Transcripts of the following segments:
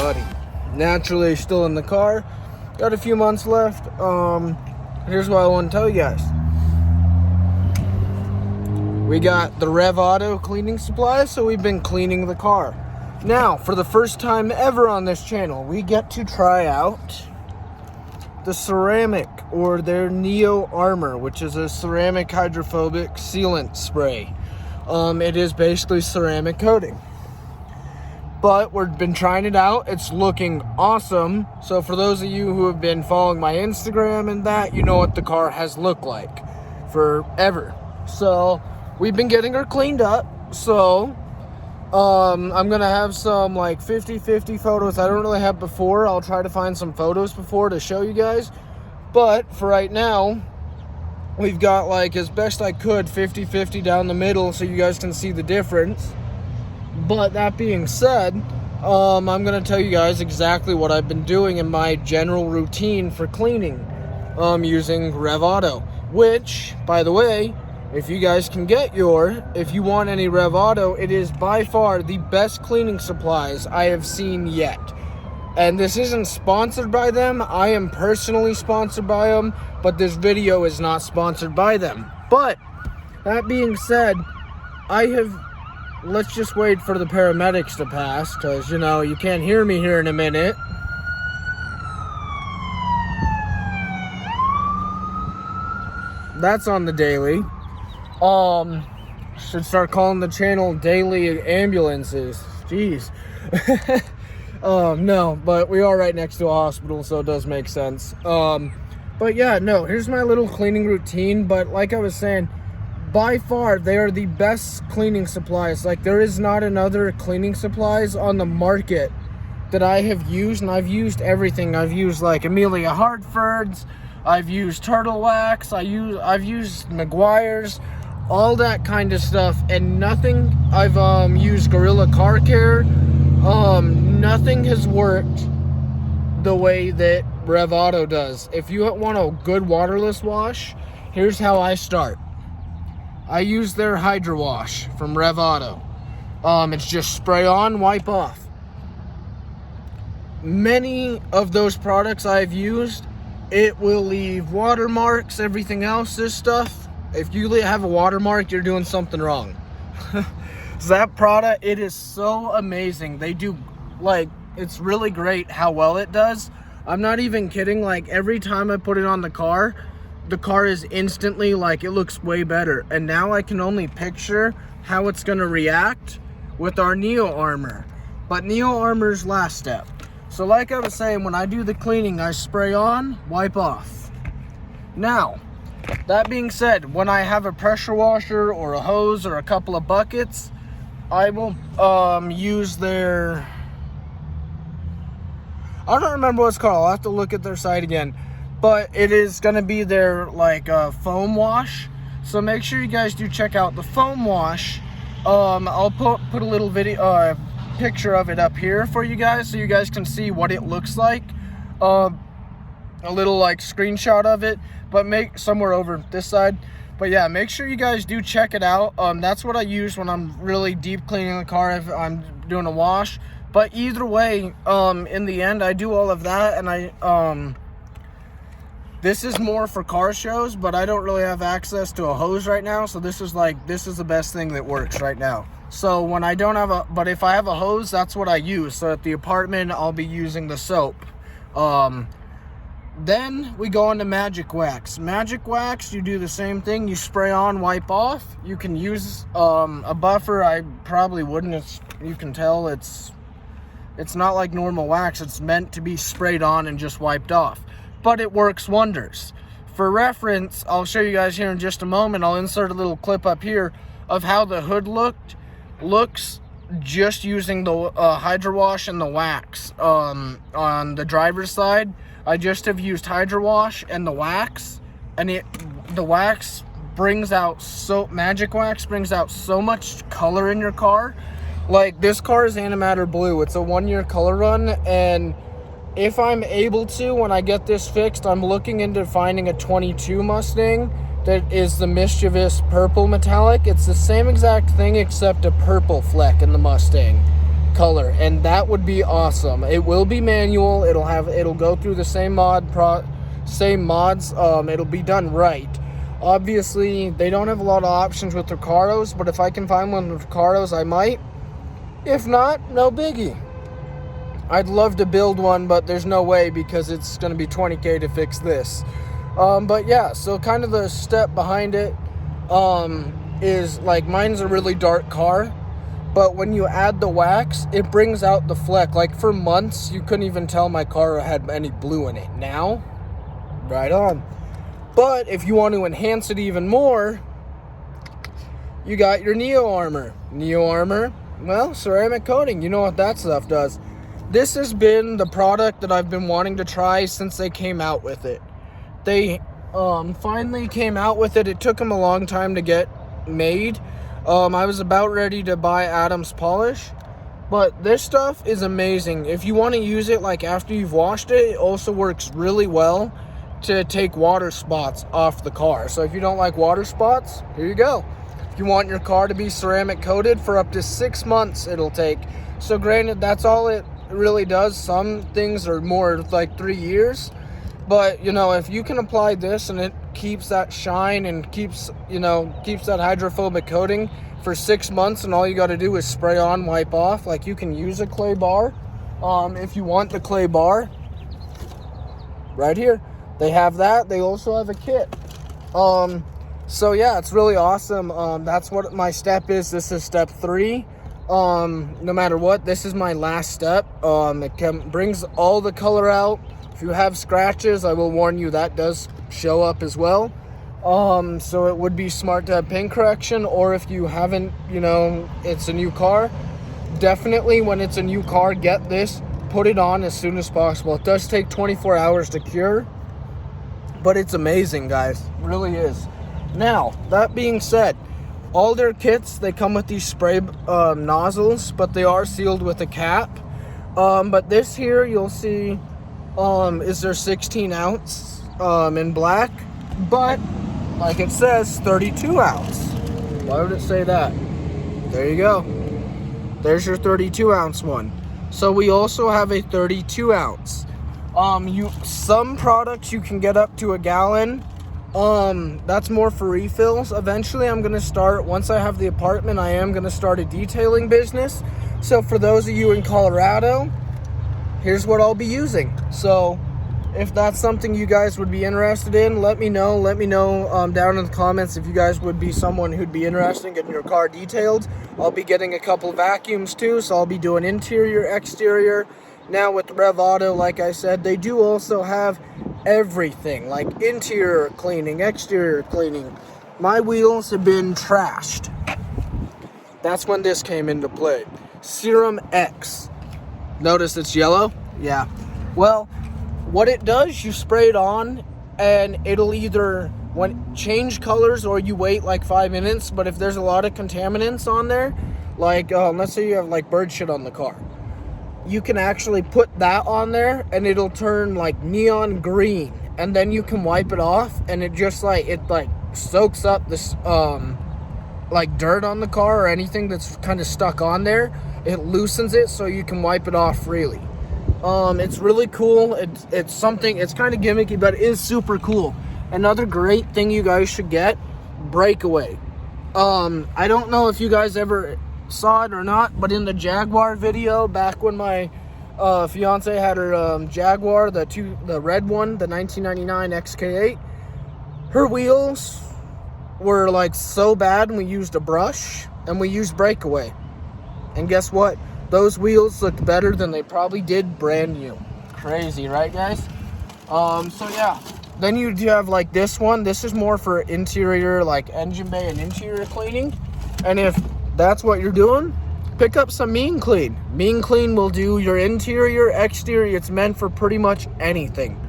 buddy. Naturally, still in the car. Got a few months left. Here's what I want to tell you guys. We got the Rev Auto cleaning supplies, so we've been cleaning the car. Now, for the first time ever on this channel, we get to try out the ceramic, or their Neo Armor, which is a ceramic hydrophobic sealant spray. It is basically ceramic coating. But we've been trying it out. It's looking awesome. So for those of you who have been following my Instagram and that, you know what the car has looked like forever. So we've been getting her cleaned up. So I'm gonna have some like 50-50 photos I don't really have before. I'll try to find some photos before to show you guys. But for right now, we've got like, as best I could, 50-50 down the middle so you guys can see the difference. But that being said, I'm going to tell you guys exactly what I've been doing in my general routine for cleaning using Rev Auto. Which, by the way, if you guys can get if you want any Rev Auto, it is by far the best cleaning supplies I have seen yet. And this isn't sponsored by them. I am personally sponsored by them, but this video is not sponsored by them. But, that being said, let's just wait for the paramedics to pass, because, you know, you can't hear me here in a minute. That's on the daily. Should start calling the channel Daily Ambulances. Jeez. No, but we are right next to a hospital, so it does make sense. But yeah, no, here's my little cleaning routine. But like I was saying, by far, they are the best cleaning supplies. Like, there is not another cleaning supplies on the market that I have used, and I've used everything. I've used, like, Amelia Hartford's, I've used Turtle Wax, I've used Meguiar's, all that kind of stuff, and nothing, I've used Gorilla Car Care, nothing has worked the way that Rev Auto does. If you want a good waterless wash, here's how I start. I use their Hydra Wash from Rev Auto. It's just spray on, wipe off. Many of those products I've used, it will leave watermarks, everything else, this stuff. If you have a watermark, you're doing something wrong. So that product, it is so amazing. They do, like, it's really great how well it does. I'm not even kidding. Like, every time I put it on the car is instantly, like, it looks way better. And now I can only picture how it's going to react with our Neo Armor. But Neo Armor's last step. So like I was saying, when I do the cleaning, I spray on, wipe off. Now, that being said, when I have a pressure washer or a hose or a couple of buckets, I will use their, I don't remember what it's called. I'll have to look at their site again. But it is going to be their, like, foam wash. So make sure you guys do check out the foam wash. I'll put a little video, picture of it up here for you guys, so you guys can see what it looks like. A little, like, screenshot of it, but make somewhere over this side. But yeah, make sure you guys do check it out. That's what I use when I'm really deep cleaning the car, if I'm doing a wash. But either way, in the end, I do all of that, and this is more for car shows, but I don't really have access to a hose right now, so this is the best thing that works right now. So when I don't have but if I have a hose, that's what I use. So at the apartment, I'll be using the soap. Then we go on to Magic Wax. Magic Wax, you do the same thing. You spray on, wipe off. You can use a buffer. I probably wouldn't. You can tell it's not like normal wax. It's meant to be sprayed on and just wiped off. But it works wonders. For reference, I'll show you guys here in just a moment. I'll insert a little clip up here of how the hood looks just using the Hydra Wash and the wax. On the driver's side, I just have used Hydra Wash and the wax, and the wax brings out Magic Wax brings out so much color in your car. Like, this car is antimatter blue. It's a 1-year color run, and if I'm able to, when I get this fixed, I'm looking into finding a 22 Mustang that is the mischievous purple metallic. It's the same exact thing except a purple fleck in the Mustang. color, and that would be awesome. It will be manual. It'll go through the same mods. It'll be done right. Obviously, they don't have a lot of options with Recaros, but if I can find one with Recaros, I might. If not, no biggie. I'd love to build one, but there's no way because it's going to be $20K to fix this. But yeah, so kind of the step behind it is like mine's a really dark car, but when you add the wax, it brings out the fleck. Like for months, you couldn't even tell my car had any blue in it. Now, right on. But if you want to enhance it even more, you got your Neo Armor. Neo Armor, well, ceramic coating. You know what that stuff does. This has been the product that I've been wanting to try since they came out with it. They finally came out with it. It took them a long time to get made. I was about ready to buy Adam's Polish, but this stuff is amazing. If you want to use it like after you've washed it, it also works really well to take water spots off the car. So if you don't like water spots, here you go. If you want your car to be ceramic coated for up to 6 months, it'll take. So granted, that's all it really does. Some things are more like 3 years, but you know, if you can apply this and it keeps that shine and keeps that hydrophobic coating for 6 months, and all you got to do is spray on, wipe off. Like, you can use a clay bar if you want the clay bar. Right here, they have that. They also have a kit. So yeah, it's really awesome. That's what my step is. This is step 3. No matter what, this is my last step. It brings all the color out. If you have scratches, I will warn you, that does show up as well. So it would be smart to have paint correction, or if you haven't, it's a new car, definitely when it's a new car, get this, put it on as soon as possible. It does take 24 hours to cure, but it's amazing, guys. It really is. Now, that being said, all their kits, they come with these spray nozzles, but they are sealed with a cap. But this here, you'll see, is their 16 ounce in black, but like it says, 32 ounce. Why would it say that? There you go. There's your 32 ounce one. So we also have a 32 ounce. Some products you can get up to a gallon. That's more for refills. Eventually I'm going to start, once I have the apartment, I am going to start a detailing business. So for those of you in Colorado, here's what I'll be using. So if that's something you guys would be interested in, let me know. Let me know down in the comments if you guys would be someone who'd be interested in getting your car detailed. I'll be getting a couple vacuums too, so I'll be doing interior, exterior. Now with Rev Auto, like I said, they do also have everything, like interior cleaning, exterior cleaning. My wheels have been trashed. That's when this came into play. Serum X. Notice it's yellow? Yeah. Well, what it does, you spray it on and it'll either change colors, or you wait like 5 minutes. But if there's a lot of contaminants on there, like let's say you have like bird shit on the car, you can actually put that on there and it'll turn like neon green, and then you can wipe it off and it just like soaks up this like dirt on the car or anything that's kind of stuck on there. It loosens it so you can wipe it off freely. It's really cool. It's something, it's kind of gimmicky, but it is super cool. Another great thing you guys should get, Breakaway. I don't know if you guys ever saw it or not, but in the Jaguar video, back when my fiance had her Jaguar, the red one, the 1999 XK8, her wheels were like so bad, and we used a brush and we used Breakaway, and guess what? Those wheels looked better than they probably did brand new. Crazy, right, guys? So yeah, then you do have like this one. This is more for interior, like engine bay and interior cleaning. And if that's what you're doing, pick up some Mean Clean. Mean Clean will do your interior, exterior. It's meant for pretty much anything.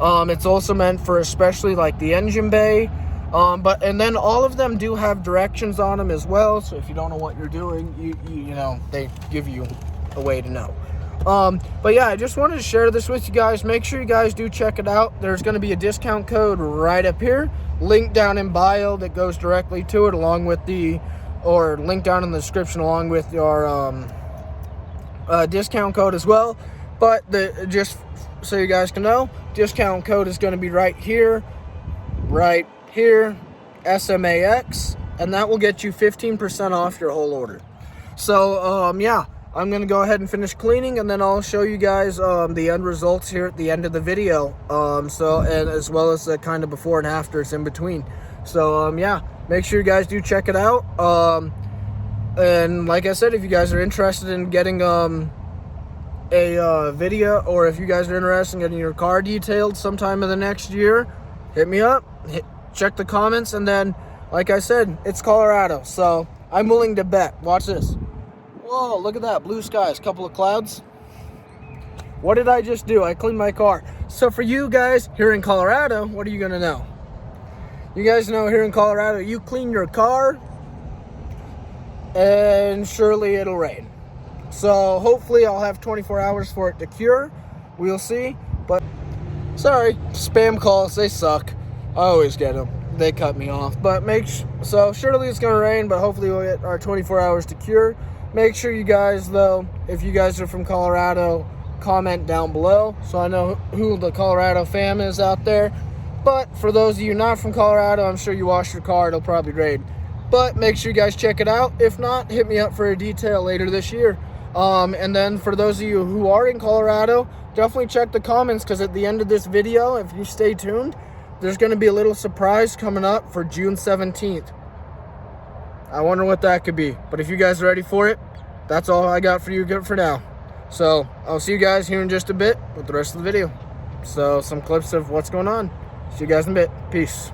It's also meant for especially like the engine bay. And then all of them do have directions on them as well. So if you don't know what you're doing, you know, they give you a way to know. But yeah, I just wanted to share this with you guys. Make sure you guys do check it out. There's going to be a discount code right up here, link down in bio that goes directly to it, along with link down in the description along with your discount code as well. But just so you guys can know, discount code is going to be right here, SMAX, and that will get you 15% off your whole order. So, yeah, I'm going to go ahead and finish cleaning, and then I'll show you guys the end results here at the end of the video, and as well as the kind of before and afters in between. So, yeah, make sure you guys do check it out. And like I said, if you guys are interested in getting a video, or if you guys are interested in getting your car detailed sometime in the next year, hit me up, check the comments, and then, like I said, it's Colorado, so I'm willing to bet. Watch this. Whoa, look at that, blue skies, couple of clouds. What did I just do? I cleaned my car. So for you guys here in Colorado, what are you gonna know? You guys know here in Colorado, you clean your car, and surely it'll rain. So hopefully I'll have 24 hours for it to cure. We'll see. But sorry, spam calls, they suck. I always get them. They cut me off. But so surely it's gonna rain, but hopefully we'll get our 24 hours to cure. Make sure you guys, though, if you guys are from Colorado, comment down below so I know who the Colorado fam is out there. But for those of you not from Colorado, I'm sure you wash your car, it'll probably rain. But make sure you guys check it out. If not, hit me up for a detail later this year. And then for those of you who are in Colorado, definitely check the comments, because at the end of this video, if you stay tuned, there's going to be a little surprise coming up for June 17th. I wonder what that could be. But if you guys are ready for it, that's all I got for you for now. So I'll see you guys here in just a bit with the rest of the video. So some clips of what's going on. See you guys in a bit. Peace.